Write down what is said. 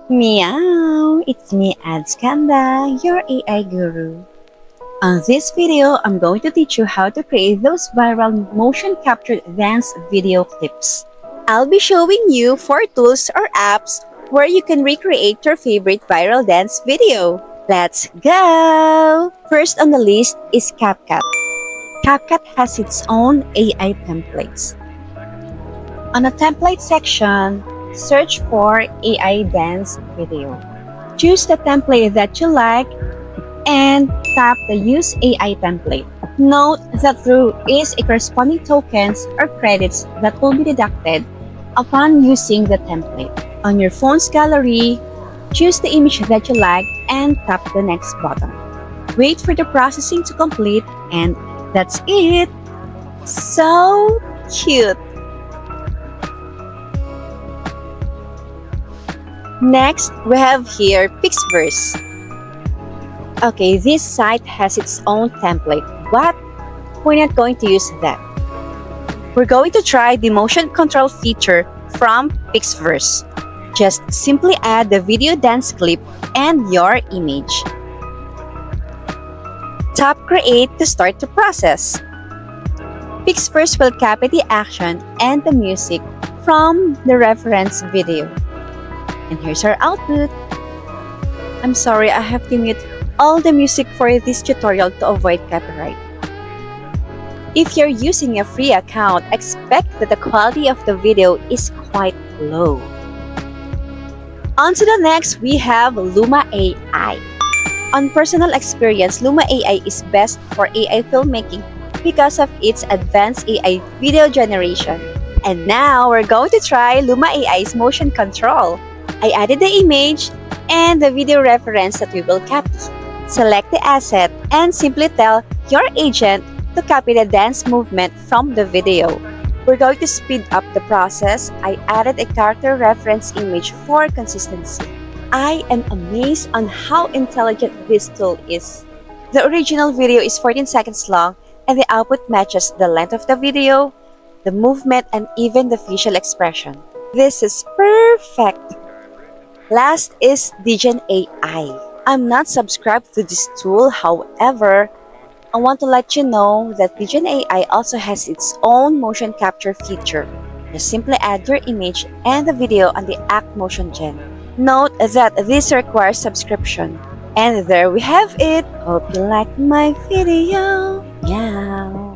Meow! It's me, Adsganda, your AI guru. On this video, I'm going to teach you how to create those viral motion captured dance video clips. I'll be showing you 4 tools or apps where you can recreate your favorite viral dance video. Let's go! First on the list is Capcut. Capcut has its own AI templates. On the template section, search for AI dance video. Choose the template that you like and tap the Use AI template. Note that there is a corresponding tokens or credits that will be deducted upon using the template. On your phone's gallery, choose the image that you like and tap the next button. Wait for the processing to complete and that's it! So cute! Next, we have here Pixverse. Okay, this site has its own template, but we're not going to use that. We're going to try the motion control feature from Pixverse. Just simply add the video dance clip and your image. Tap Create to start the process. Pixverse will copy the action and the music from the reference video. And here's our output. I'm sorry, I have to mute all the music for this tutorial to avoid copyright. If you're using a free account, expect that the quality of the video is quite low. On to the next, we have Luma AI. On personal experience, Luma AI is best for AI filmmaking because of its advanced AI video generation. And now, we're going to try Luma AI's motion control. I added the image and the video reference that we will copy. Select the asset and simply tell your agent to copy the dance movement from the video. We're going to speed up the process. I added a character reference image for consistency. I am amazed on how intelligent this tool is. The original video is 14 seconds long and the output matches the length of the video, the movement, and even the facial expression. This is perfect! Last is Digen AI. I'm not subscribed to this tool, however, I want to let you know that Digen AI also has its own motion capture feature. Just simply add your image and the video on the Act Motion Gen. Note that this requires subscription. And there we have it. Hope you liked my video. Meow.